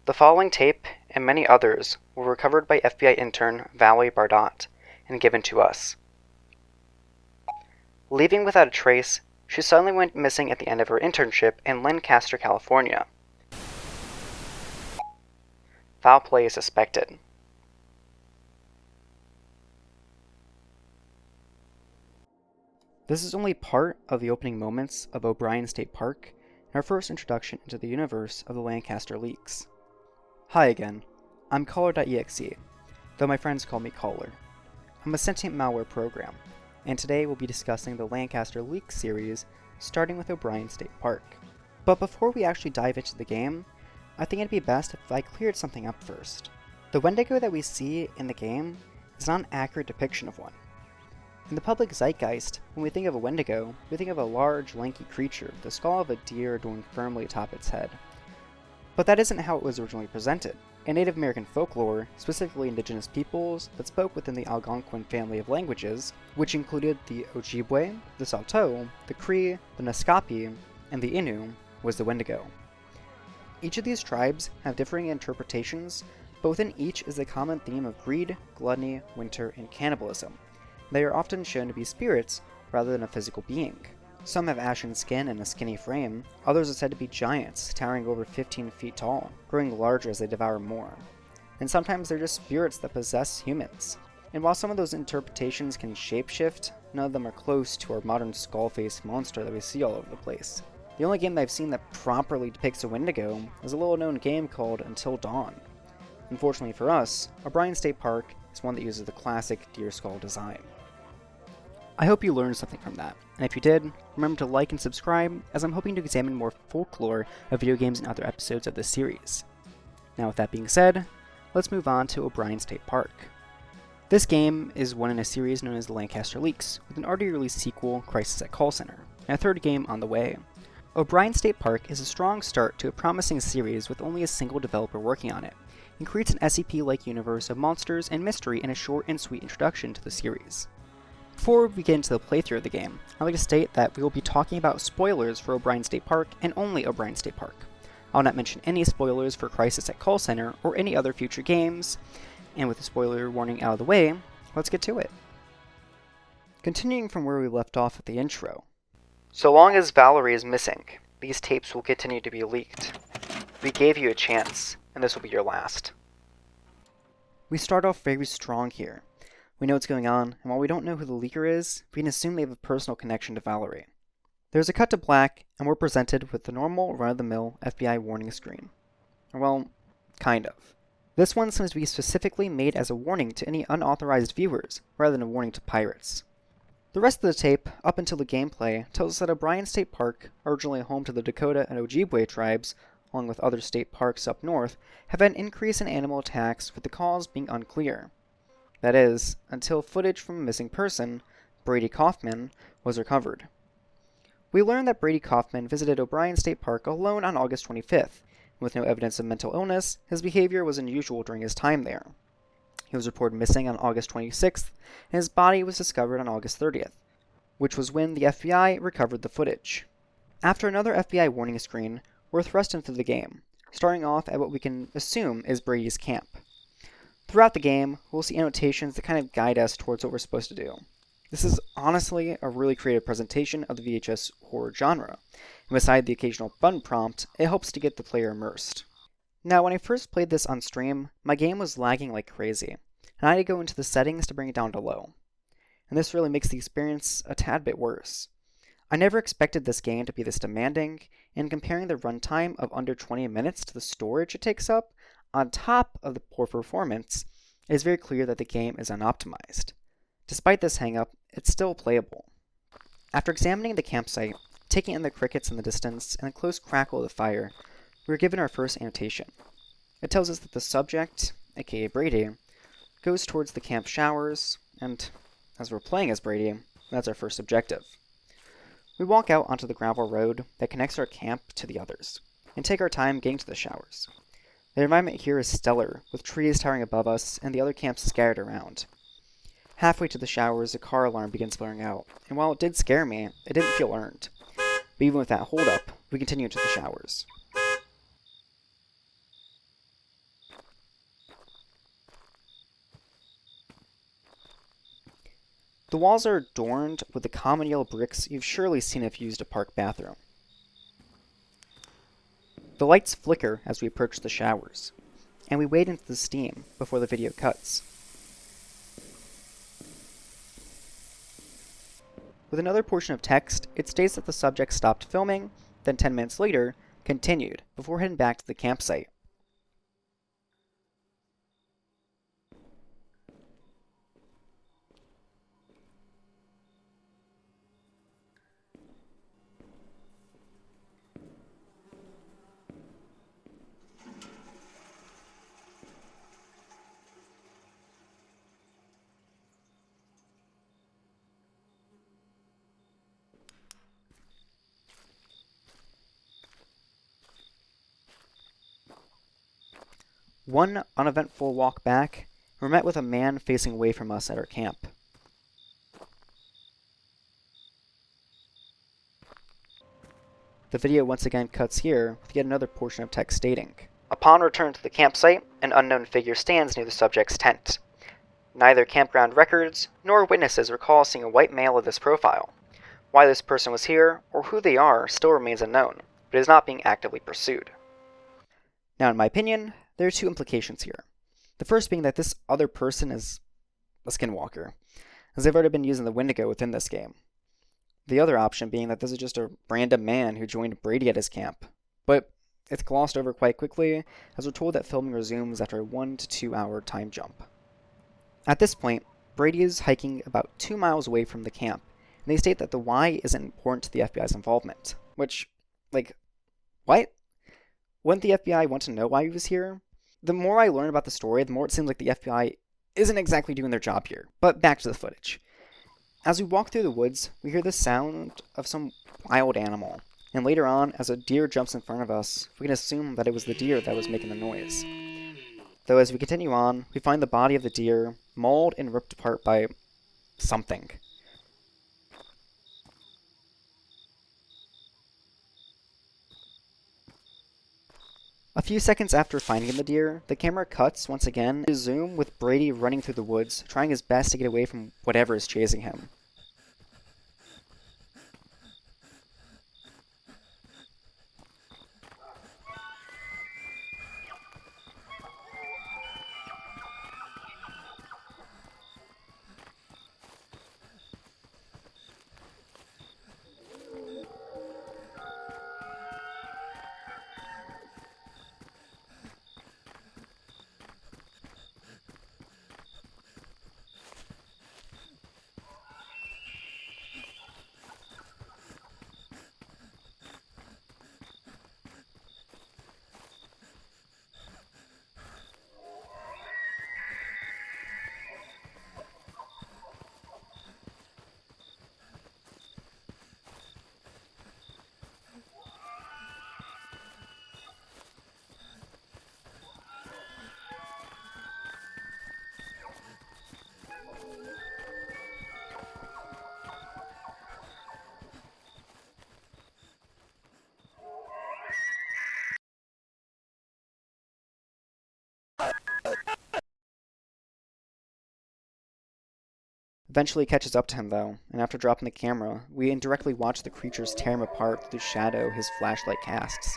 The following tape and many others were recovered by FBI intern Valerie Bardot and given to us. Leaving without a trace, she suddenly went missing at the end of her internship in Lancaster, California. Foul play is suspected. This is only part of the opening moments of O'Brien State Park and our first introduction into the universe of the Lancaster Leaks. Hi again, I'm Kuller.exe, though my friends call me Caller. I'm a sentient malware program, and today we'll be discussing the Lancaster Leaks Series, starting with O'Brien State Park. But before we actually dive into the game, I think it'd be best if I cleared something up first. The wendigo that we see in the game is not an accurate depiction of one. In the public zeitgeist, when we think of a wendigo, we think of a large, lanky creature with the skull of a deer adorned firmly atop its head. But that isn't how it was originally presented. In Native American folklore, specifically indigenous peoples that spoke within the Algonquin family of languages, which included the Ojibwe, the Saulteaux, the Cree, the Naskapi, and the Innu, was the wendigo. Each of these tribes have differing interpretations, but within each is the common theme of greed, gluttony, winter, and cannibalism. They are often shown to be spirits rather than a physical being. Some have ashen skin and a skinny frame, others are said to be giants, towering over 15 feet tall, growing larger as they devour more. And sometimes they're just spirits that possess humans. And while some of those interpretations can shapeshift, none of them are close to our modern skull-faced monster that we see all over the place. The only game that I've seen that properly depicts a wendigo is a little-known game called Until Dawn. Unfortunately for us, O'Brien State Park is one that uses the classic deer skull design. I hope you learned something from that, and if you did, remember to like and subscribe, as I'm hoping to examine more folklore of video games in other episodes of this series. Now with that being said, let's move on to O'Brien State Park. This game is one in a series known as the Lancaster Leaks, with an already released sequel, Crisis at Call Center, and a third game on the way. O'Brien State Park is a strong start to a promising series with only a single developer working on it, and creates an SCP-like universe of monsters and mystery in a short and sweet introduction to the series. Before we get into the playthrough of the game, I'd like to state that we will be talking about spoilers for O'Brien State Park and only O'Brien State Park. I will not mention any spoilers for Crisis at Call Center or any other future games, and with the spoiler warning out of the way, let's get to it. Continuing from where we left off at the intro. So long as Valerie is missing, these tapes will continue to be leaked. We gave you a chance, and this will be your last. We start off very strong here. We know what's going on, and while we don't know who the leaker is, we can assume they have a personal connection to Valerie. There's a cut to black, and we're presented with the normal run-of-the-mill FBI warning screen. Well, kind of. This one seems to be specifically made as a warning to any unauthorized viewers, rather than a warning to pirates. The rest of the tape, up until the gameplay, tells us that O'Brien State Park, originally home to the Dakota and Ojibwe tribes, along with other state parks up north, have had an increase in animal attacks, with the cause being unclear. That is, until footage from a missing person, Brady Kaufman, was recovered. We learned that Brady Kaufman visited O'Brien State Park alone on August 25th. With no evidence of mental illness, his behavior was unusual during his time there. He was reported missing on August 26th, and his body was discovered on August 30th, which was when the FBI recovered the footage. After another FBI warning screen, we're thrust into the game, starting off at what we can assume is Brady's camp. Throughout the game, we'll see annotations that kind of guide us towards what we're supposed to do. This is honestly a really creative presentation of the VHS horror genre, and beside the occasional fun prompt, it helps to get the player immersed. Now, when I first played this on stream, my game was lagging like crazy, and I had to go into the settings to bring it down to low. And this really makes the experience a tad bit worse. I never expected this game to be this demanding, and comparing the runtime of under 20 minutes to the storage it takes up, on top of the poor performance, it is very clear that the game is unoptimized. Despite this hang-up, it's still playable. After examining the campsite, taking in the crickets in the distance, and the close crackle of the fire, we were given our first annotation. It tells us that the subject, aka Brady, goes towards the camp showers, and as we're playing as Brady, that's our first objective. We walk out onto the gravel road that connects our camp to the others, and take our time getting to the showers. The environment here is stellar, with trees towering above us and the other camps scattered around. Halfway to the showers, a car alarm begins blaring out, and while it did scare me, it didn't feel earned. But even with that holdup, we continue to the showers. The walls are adorned with the common yellow bricks you've surely seen if you used a park bathroom. The lights flicker as we approach the showers, and we wade into the steam before the video cuts. With another portion of text, it states that the subject stopped filming, then 10 minutes later, continued, before heading back to the campsite. One uneventful walk back, we're met with a man facing away from us at our camp. The video once again cuts here with yet another portion of text stating, "Upon return to the campsite, an unknown figure stands near the subject's tent. Neither campground records nor witnesses recall seeing a white male of this profile. Why this person was here, or who they are, still remains unknown, but is not being actively pursued." Now, in my opinion, there are two implications here. The first being that this other person is a skinwalker, as they've already been using the wendigo within this game. The other option being that this is just a random man who joined Brady at his camp, but it's glossed over quite quickly, as we're told that filming resumes after a 1 to 2 hour time jump. At this point, Brady is hiking about 2 miles away from the camp, and they state that the why isn't important to the FBI's involvement, which, what? Wouldn't the FBI want to know why he was here? The more I learn about the story, the more it seems like the FBI isn't exactly doing their job here. But back to the footage. As we walk through the woods, we hear the sound of some wild animal, and later on, as a deer jumps in front of us, we can assume that it was the deer that was making the noise. Though as we continue on, we find the body of the deer mauled and ripped apart by something. A few seconds after finding the deer, the camera cuts once again to zoom with Brady running through the woods, trying his best to get away from whatever is chasing him. Eventually catches up to him, though, and after dropping the camera, we indirectly watch the creatures tear him apart through the shadow his flashlight casts.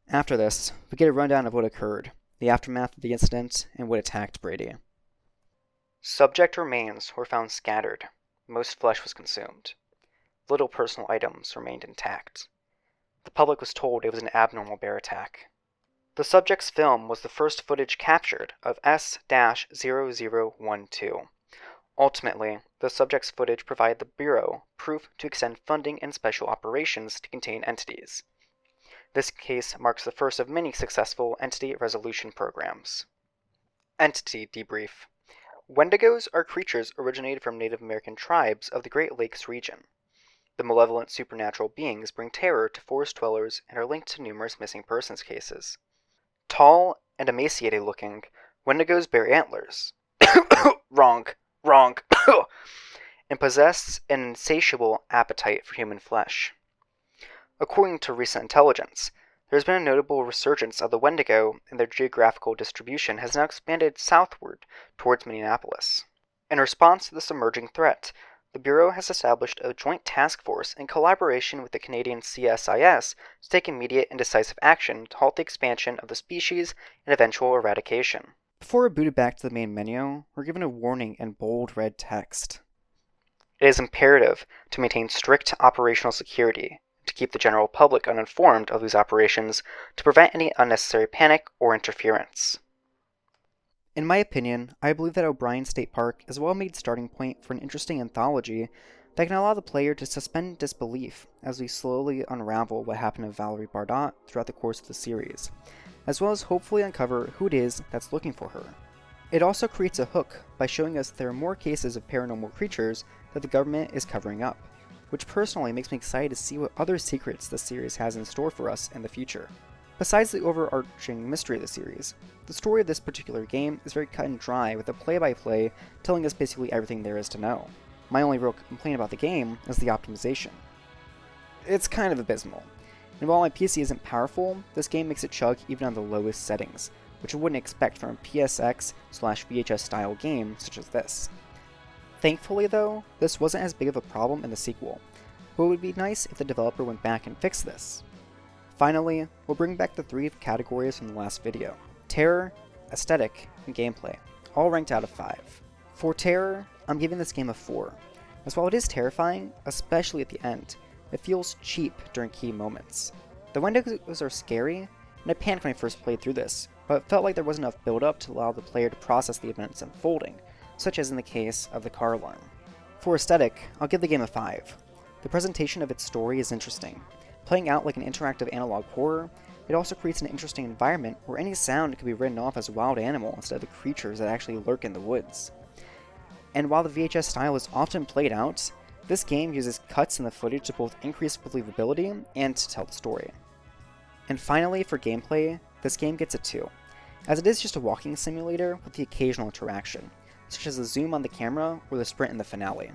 After this, we get a rundown of what occurred, the aftermath of the incident, and what attacked Brady. Subject remains were found scattered. Most flesh was consumed. Little personal items remained intact. The public was told it was an abnormal bear attack. The subject's film was the first footage captured of S-0012. Ultimately, the subject's footage provided the Bureau proof to extend funding and special operations to contain entities. This case marks the first of many successful entity resolution programs. Entity debrief. Wendigos are creatures originated from Native American tribes of the Great Lakes region. The malevolent supernatural beings bring terror to forest dwellers and are linked to numerous missing persons cases. Tall and emaciated looking, wendigos bear antlers. Wrong. And possess an insatiable appetite for human flesh. According to recent intelligence, there has been a notable resurgence of the wendigo, and their geographical distribution has now expanded southward towards Minneapolis. In response to this emerging threat, the Bureau has established a joint task force in collaboration with the Canadian CSIS to take immediate and decisive action to halt the expansion of the species and eventual eradication. Before we're booted back to the main menu, we're given a warning in bold red text. It is imperative to maintain strict operational security, to keep the general public uninformed of these operations, to prevent any unnecessary panic or interference. In my opinion, I believe that O'Brien State Park is a well-made starting point for an interesting anthology that can allow the player to suspend disbelief as we slowly unravel what happened to Valerie Bardot throughout the course of the series, as well as hopefully uncover who it is that's looking for her. It also creates a hook by showing us there are more cases of paranormal creatures that the government is covering up, which personally makes me excited to see what other secrets the series has in store for us in the future. Besides the overarching mystery of the series, the story of this particular game is very cut and dry, with a play-by-play telling us basically everything there is to know. My only real complaint about the game is the optimization. It's kind of abysmal, and while my PC isn't powerful, this game makes it chug even on the lowest settings, which I wouldn't expect from a PSX/VHS style game such as this. Thankfully though, this wasn't as big of a problem in the sequel, but it would be nice if the developer went back and fixed this. Finally, we'll bring back the 3 categories from the last video: terror, aesthetic, and gameplay, all ranked out of 5. For terror, I'm giving this game a 4, as while it is terrifying, especially at the end, it feels cheap during key moments. The wendigos are scary, and I panicked when I first played through this, but it felt like there wasn't enough build-up to allow the player to process the events unfolding, such as in the case of the car alarm. For aesthetic, I'll give the game a 5. The presentation of its story is interesting. Playing out like an interactive analog horror, it also creates an interesting environment where any sound can be written off as a wild animal instead of the creatures that actually lurk in the woods. And while the VHS style is often played out, this game uses cuts in the footage to both increase believability and to tell the story. And finally, for gameplay, this game gets a 2, as it is just a walking simulator with the occasional interaction, such as the zoom on the camera or the sprint in the finale.